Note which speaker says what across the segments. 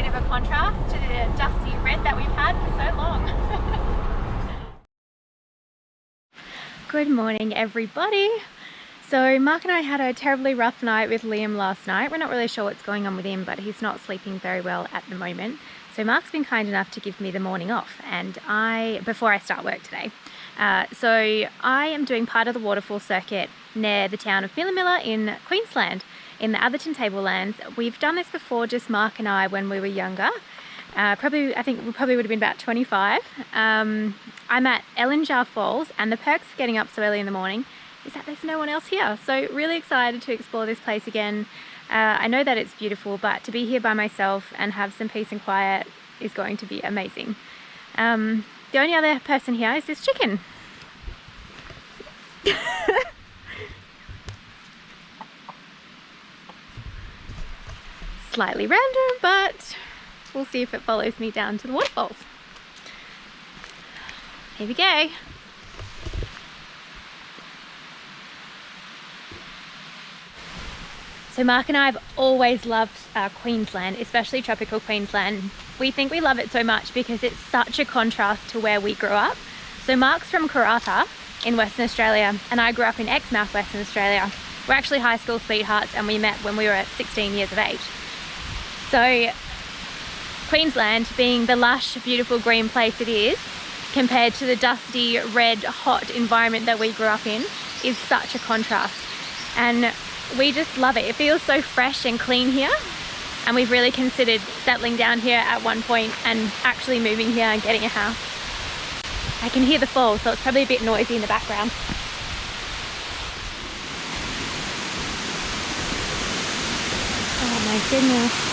Speaker 1: bit of a contrast to the dusty red that we've had for so long. Good morning, everybody. So Mark and I had a terribly rough night with Liam last night. We're not really sure what's going on with him, but he's not sleeping very well at the moment. So Mark's been kind enough to give me the morning off, and before I start work today. So I am doing part of the waterfall circuit near the town of Millaa Millaa in Queensland, in the Atherton Tablelands. We've done this before, just Mark and I, when we were younger. I think we probably would have been about 25. I'm at Falls, and the perks of getting up so early in the morning is that there's no one else here. So really excited to explore this place again. I know that it's beautiful, but to be here by myself and have some peace and quiet is going to be amazing. The only other person here is this chicken. Slightly random, but we'll see if it follows me down to the waterfalls. Here we go. So Mark and I have always loved Queensland, especially tropical Queensland. We think we love it so much because it's such a contrast to where we grew up. So Mark's from Karratha in Western Australia, and I grew up in Exmouth, Western Australia. We're actually high school sweethearts, and we met when we were 16 years of age. So Queensland, being the lush, beautiful green place it is, compared to the dusty, red, hot environment that we grew up in, is such a contrast. And we just love it. It feels so fresh and clean here, and we've really considered settling down here at one point and actually moving here and getting a house. I can hear the falls, so it's probably a bit noisy in the background. Oh my goodness.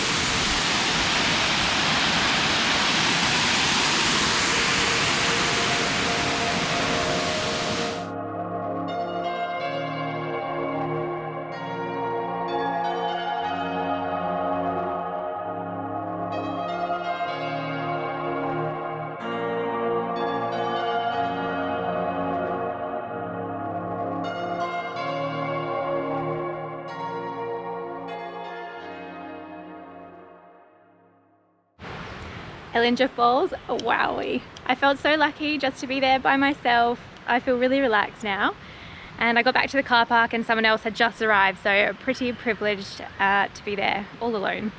Speaker 1: Falls, oh, wowie. I felt so lucky just to be there by myself. I feel really relaxed now. And I got back to the car park and someone else had just arrived, so pretty privileged to be there all alone.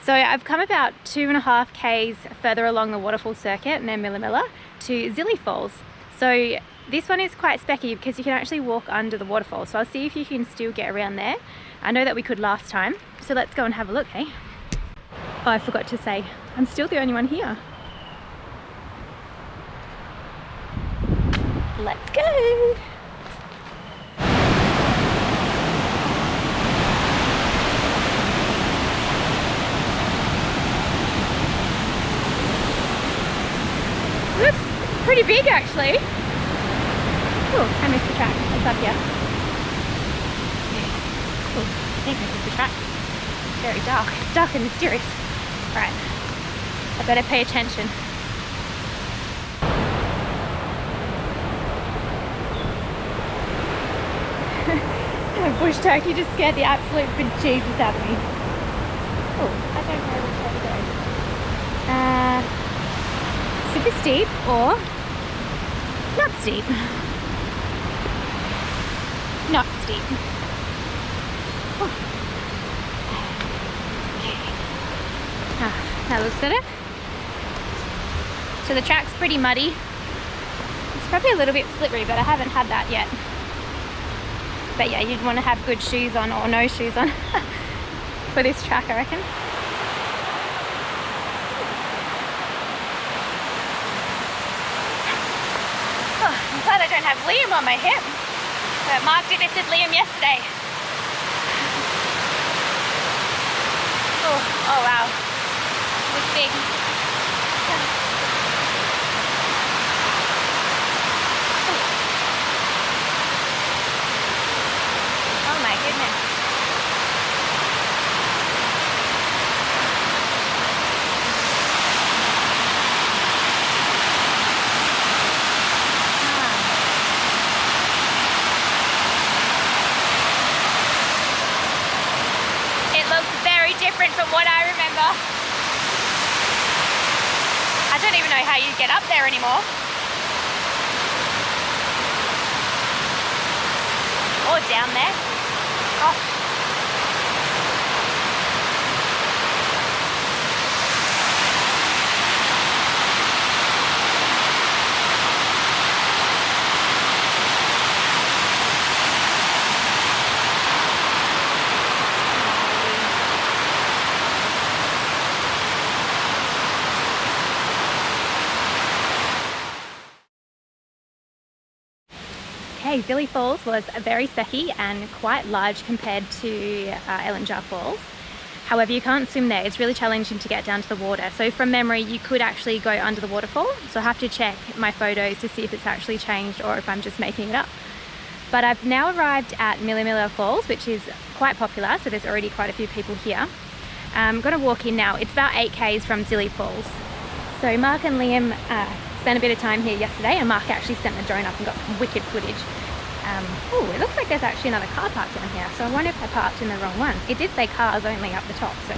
Speaker 1: So I've come about 2.5 k's further along the waterfall circuit near Millaa Millaa to Zillie Falls. So this one is quite specky because you can actually walk under the waterfall. So I'll see if you can still get around there. I know that we could last time, so let's go and have a look, hey? Oh, I forgot to say, I'm still the only one here. Let's go! Looks pretty big actually. Oh, I missed the track. It's up here. Oh, I think I missed the track. It's very dark and mysterious. Right, I better pay attention. My bush turkey just scared the absolute bejesus out of me. Oh, I don't know which way to go. Super steep or not steep? Not steep. Oh. That looks better. So the track's pretty muddy. It's probably a little bit slippery, but I haven't had that yet. But yeah, you'd want to have good shoes on or no shoes on for this track, I reckon. Oh, I'm glad I don't have Liam on my hip. But Mark did this with Liam yesterday. Oh wow. It's big. Oh my goodness. It looks very different from what I remember. know how you get up there anymore. Or down there. Oh. Okay, Zillie Falls was very specky and quite large compared to Ellingjar Falls. However, you can't swim there. It's really challenging to get down to the water. So from memory, you could actually go under the waterfall. So I have to check my photos to see if it's actually changed or if I'm just making it up. But I've now arrived at Millaa Millaa Falls, which is quite popular. So there's already quite a few people here. I'm going to walk in now. It's about 8 k's from Zillie Falls. So Mark and Liam spent a bit of time here yesterday, and Mark actually sent the drone up and got some wicked footage. Oh, it looks like there's actually another car park down here, so I wonder if I parked in the wrong one. It did say cars only up the top, so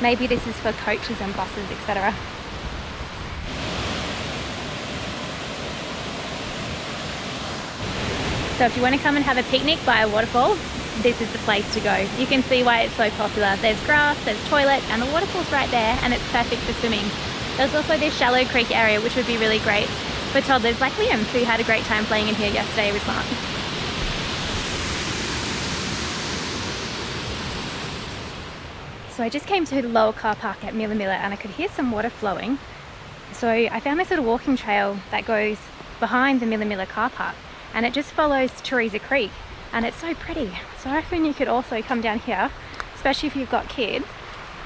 Speaker 1: maybe this is for coaches and buses, etc. So if you want to come and have a picnic by a waterfall, this is the place to go. You can see why it's so popular. There's grass, there's toilets, and the waterfall's right there, and it's perfect for swimming. There's also this shallow creek area, which would be really great for toddlers like Liam, who had a great time playing in here yesterday with Mark. So I just came to the lower car park at Millaa Millaa, and I could hear some water flowing. So I found this little walking trail that goes behind the Millaa Millaa car park, and it just follows Teresa Creek, and it's so pretty. So I reckon you could also come down here, especially if you've got kids,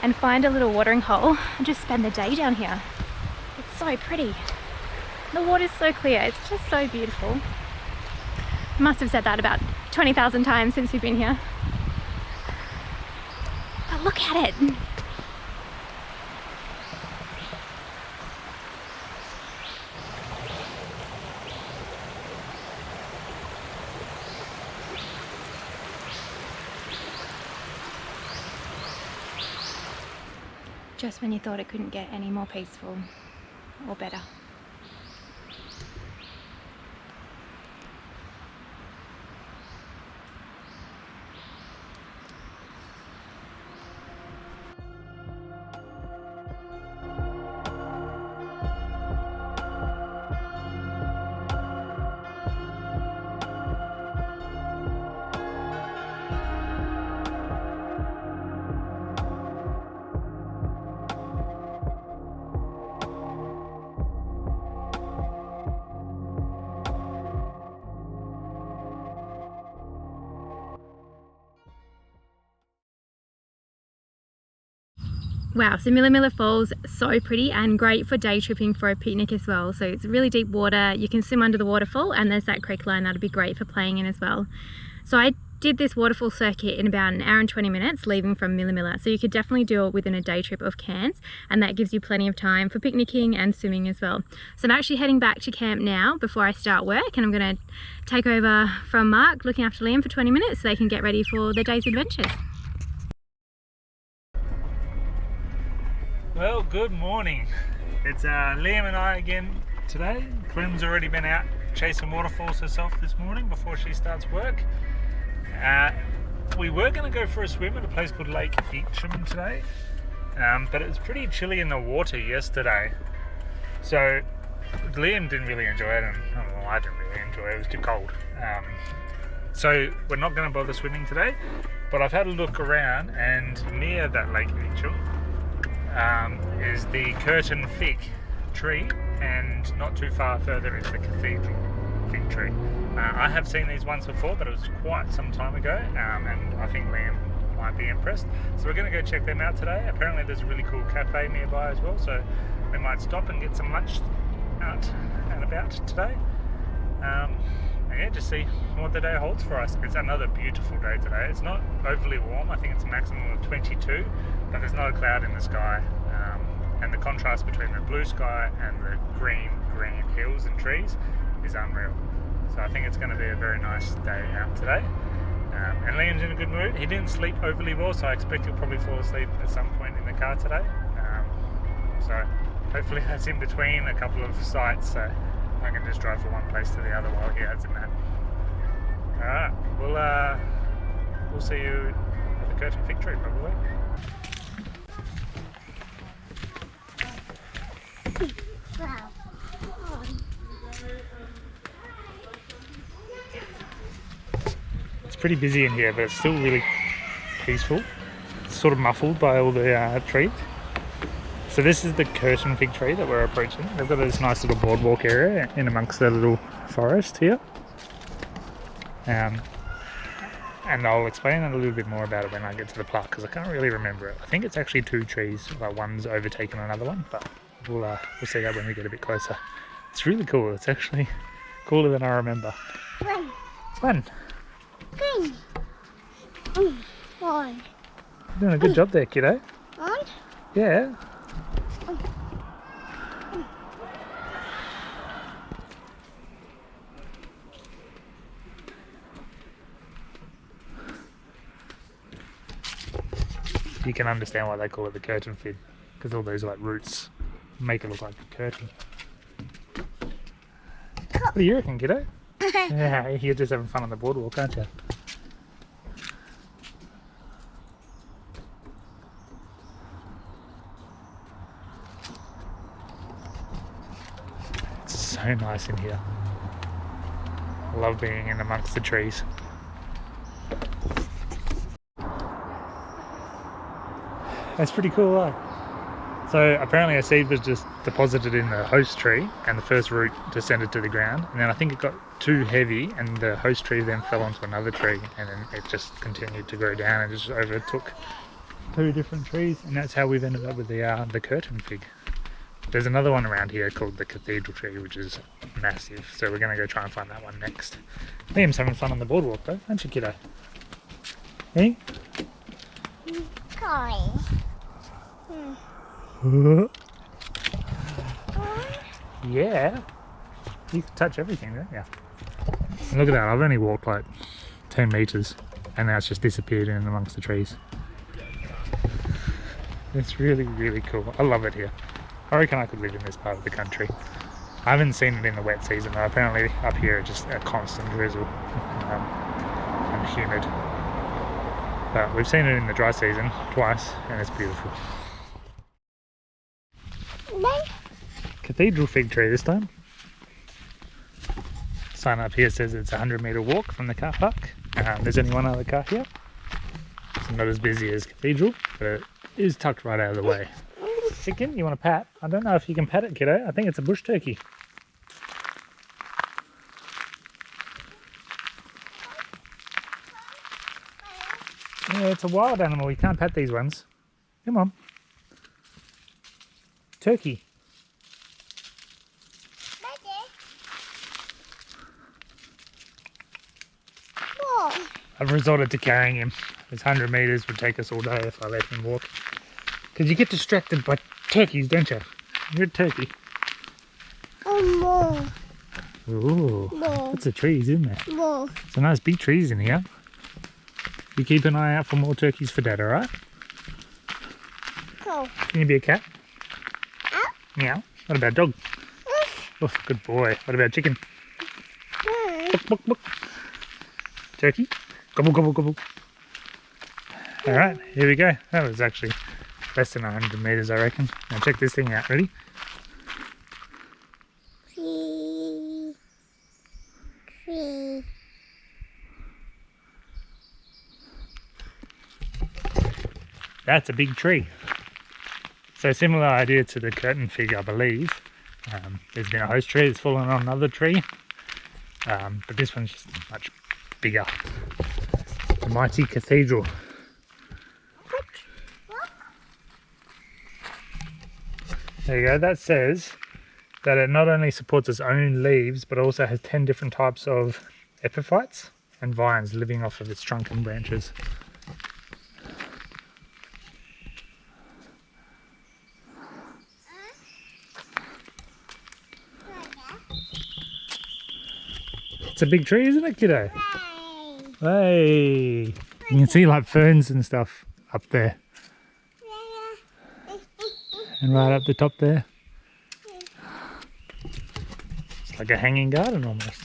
Speaker 1: and find a little watering hole and just spend the day down here. It's so pretty. The water's so clear, it's just so beautiful. I must have said that about 20,000 times since we've been here. But look at it! Just when you thought it couldn't get any more peaceful or better. Wow, so Millaa Millaa Falls, so pretty and great for day tripping for a picnic as well. So it's really deep water, you can swim under the waterfall, and there's that creek line that'd be great for playing in as well. So I did this waterfall circuit in about 1 hour and 20 minutes leaving from Millaa Millaa. So you could definitely do it within a day trip of Cairns, and that gives you plenty of time for picnicking and swimming as well. So I'm actually heading back to camp now before I start work, and I'm going to take over from Mark looking after Liam for 20 minutes so they can get ready for the day's adventures.
Speaker 2: Well, good morning. It's Liam and I again today. Clem's already been out chasing waterfalls herself this morning before she starts work. We were going to go for a swim at a place called Lake Eacham today, but it was pretty chilly in the water yesterday. So Liam didn't really enjoy it, and I didn't really enjoy it. It was too cold. So we're not going to bother swimming today, but I've had a look around, and near that Lake Eacham is the Atherton Fig Tree, and not too far further is the Cathedral Fig Tree. I have seen these once before, but it was quite some time ago, and I think Liam might be impressed. So we're going to go check them out today. Apparently there's a really cool cafe nearby as well, so we might stop and get some lunch out and about today. And yeah, just see what the day holds for us. It's another beautiful day today. It's not overly warm, I think it's a maximum of 22, but there's not a cloud in the sky, and the contrast between the blue sky and the green hills and trees is unreal. So I think it's going to be a very nice day out today. And Liam's in a good mood. He didn't sleep overly well, so I expect he'll probably fall asleep at some point in the car today. So Hopefully that's in between a couple of sites, so I can just drive from one place to the other while he has a nap. Alright, we'll see you at the Atherton Fig Tree probably. It's pretty busy in here, but it's still really peaceful. It's sort of muffled by all the trees. So this is the Atherton Fig Tree that we're approaching. They've got this nice little boardwalk area in amongst the little forest here. And I'll explain a little bit more about it when I get to the park, because I can't really remember it. I think it's actually two trees, like one's overtaken another one, but we'll see that when we get a bit closer. It's really cool. It's actually cooler than I remember. One.
Speaker 1: Green. One.
Speaker 2: You're doing a good job there, kiddo.
Speaker 1: One.
Speaker 2: Yeah. You can understand why they call it the curtain fig, because all those like roots make it look like a curtain. What do you reckon, kiddo? Yeah, you're just having fun on the boardwalk, aren't you? It's so nice in here. I love being in amongst the trees. That's pretty cool, eh? So apparently a seed was just deposited in the host tree and the first root descended to the ground, and then I think it got too heavy and the host tree then fell onto another tree, and then it just continued to grow down and just overtook two different trees, and that's how we've ended up with the curtain fig. There's another one around here called the Cathedral Tree, which is massive, so we're going to go try and find that one next. Liam's having fun on the boardwalk though, aren't you, kiddo? Hey? Yeah, you can touch everything, don't you? And look at that, I've only walked like 10 meters and now it's just disappeared in amongst the trees. It's really, really cool. I love it here. I reckon I could live in this part of the country. I haven't seen it in the wet season though. Apparently up here it's just a constant drizzle and humid. But we've seen it in the dry season twice and it's beautiful. Cathedral Fig Tree this time. Sign up here says it's a 100-metre walk from the car park. There's only one other car here. It's not as busy as Cathedral, but it is tucked right out of the way. Chicken, you want to pat? I don't know if you can pat it, kiddo. I think it's a bush turkey. Yeah, it's a wild animal. You can't pat these ones. Come on. Turkey. I've resorted to carrying him. This 100 metres would take us all day if I let him walk. Because you get distracted by turkeys, don't you? You're a turkey.
Speaker 1: More.
Speaker 2: Ooh, lots of trees, isn't there?
Speaker 1: More.
Speaker 2: Some nice big trees in here. You keep an eye out for more turkeys for Dad, alright?
Speaker 1: Cool.
Speaker 2: Can you be a cat?
Speaker 1: Meow.
Speaker 2: Meow. What about dog? Oh, good boy. What about chicken? Book, book, book. Turkey? Gobble, gobble, gobble. Alright, here we go. That was actually less than 100 metres, I reckon. Now check this thing out. Ready?
Speaker 1: Tree.
Speaker 2: That's a big tree. So similar idea to the curtain fig, I believe. There's been a host tree that's fallen on another tree. But this one's just much bigger. The mighty cathedral. There you go. That says that it not only supports its own leaves, but also has 10 different types of epiphytes and vines living off of its trunk and branches. It's a big tree, isn't it, kiddo? Hey! You can see like ferns and stuff up there. And right up the top there. like a hanging garden almost.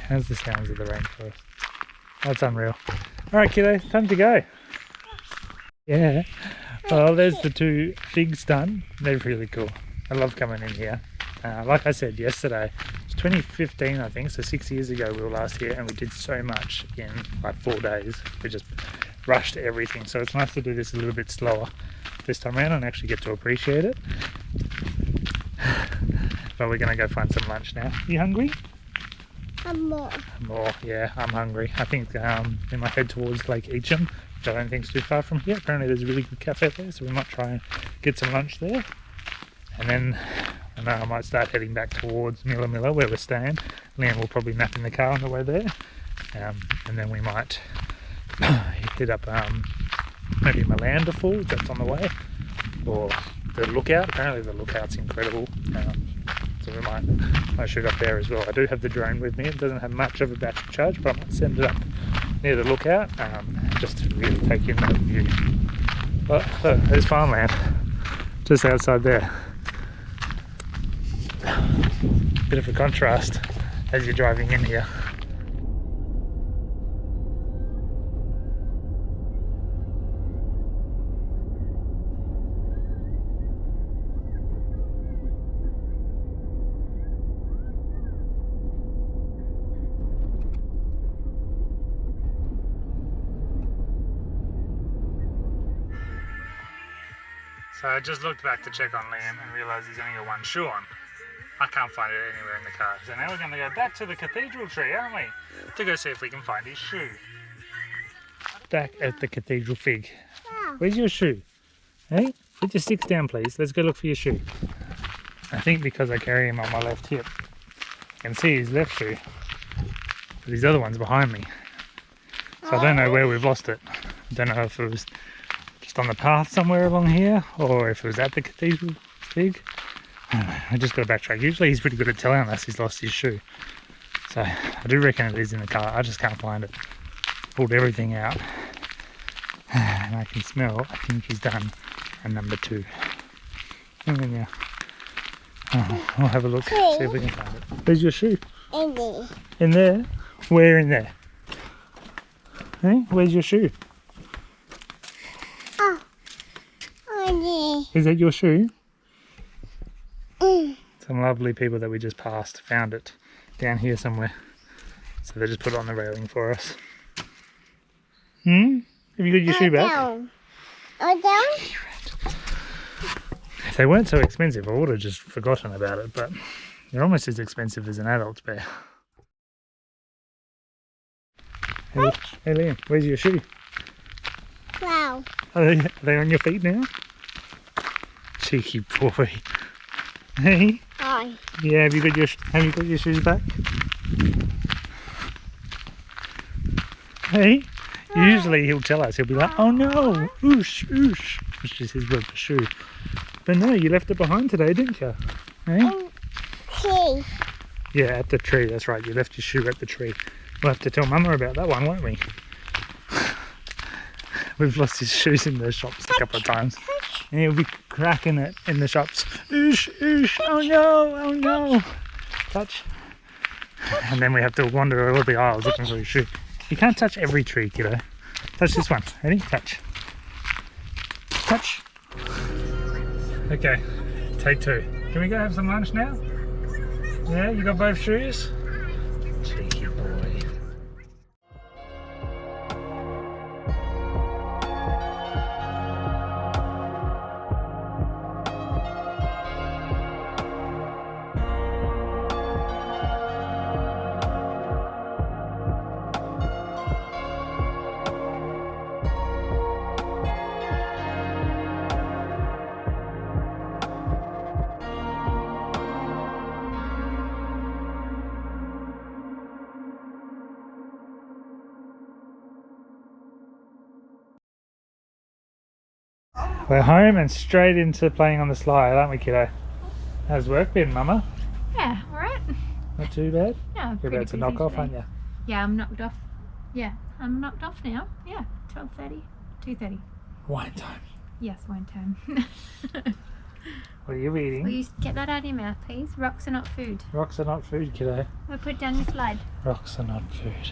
Speaker 2: How's the sounds of the rainforest? That's unreal. Alright kiddo, time to go. Yeah. Well, there's the 2 figs done. They're really cool. I love coming in here. Like I said yesterday, it's 2015 I think, so 6 years ago we were last here and we did so much in like 4 days. We just rushed everything, so it's nice to do this a little bit slower this time around and actually get to appreciate it. But we're going to go find some lunch now. You hungry?
Speaker 3: More.
Speaker 2: More, yeah, I'm hungry. I think we might head towards Lake Eacham, which I don't think is too far from here. Apparently there's a really good cafe there, so we might try and get some lunch there. And then I know I might start heading back towards Millaa Millaa where we're staying. Liam will probably nap in the car on the way there. And then we might hit up maybe Millaa Falls, that's on the way. Or the lookout, apparently the lookout's incredible. So we might shoot up there as well. I do have the drone with me. It doesn't have much of a battery charge, but I might send it up near the lookout just to really take in that view. But look, there's farmland just outside there. Bit of a contrast as you're driving in here. So I just looked back to check on Liam and realised he's only got 1 shoe on. I can't find it anywhere in the car. So now we're going to go back to the cathedral tree, aren't we? To go see if we can find his shoe. Back at the cathedral fig. Where's your shoe? Hey, put your sticks down please. Let's go look for your shoe. I think because I carry him on my left hip, I can see his left shoe. But his other one's behind me. So I don't know where we've lost it. I don't know if it was just on the path somewhere along here, or if it was at the cathedral fig. I don't know, I just got to backtrack. Usually he's pretty good at telling us he's lost his shoe. So I do reckon it is in the car, I just can't find it. Pulled everything out. And I can smell, I think he's done a number 2. And then yeah. We'll have a look, see if we can find it. Where's your shoe?
Speaker 3: In there.
Speaker 2: In there? Where in there? Hey, where's your shoe? Is that your shoe? Some lovely people that we just passed found it down here somewhere. So they just put it on the railing for us. Have you got your shoe back?
Speaker 3: Down.
Speaker 2: If they weren't so expensive, I would have just forgotten about it, but they're almost as expensive as an adult's pair. Hey Liam, where's your shoe?
Speaker 3: Wow.
Speaker 2: Are they on your feet now? Cheeky boy. Hey?
Speaker 3: Hi.
Speaker 2: Yeah, have you got your shoes back? Hey? Usually he'll tell us, he'll be like, oh no, oosh, oosh, which is his word for shoe. But no, you left it behind today, didn't you? Hey?
Speaker 3: Tree.
Speaker 2: Yeah, at the tree, that's right, you left your shoe at the tree. We'll have to tell Mama about that one, won't we? We've lost his shoes in the shops a couple of times. And he'll be cracking it in the shops. Oosh, oosh, oh no, oh no. Touch. And then we have to wander all the aisles looking for his shoe. You can't touch every tree, kiddo. Touch this one. Ready? Touch. Touch. Okay, take 2. Can we go have some lunch now? Yeah, you got both shoes? Cheeky boy. We're home and straight into playing on the slide, aren't we, kiddo? How's work been, Mama?
Speaker 1: Yeah, alright.
Speaker 2: Not too bad?
Speaker 1: Yeah,
Speaker 2: You're about to knock off, aren't you?
Speaker 1: Yeah, I'm knocked off. Yeah, I'm knocked off now. Yeah, 12:30, 2:30.
Speaker 2: Wine time.
Speaker 1: Yes, wine time.
Speaker 2: What are you eating?
Speaker 1: Will you get that out of your mouth, please? Rocks are not food.
Speaker 2: Rocks are not food, kiddo.
Speaker 1: We'll put it down your slide.
Speaker 2: Rocks are not food.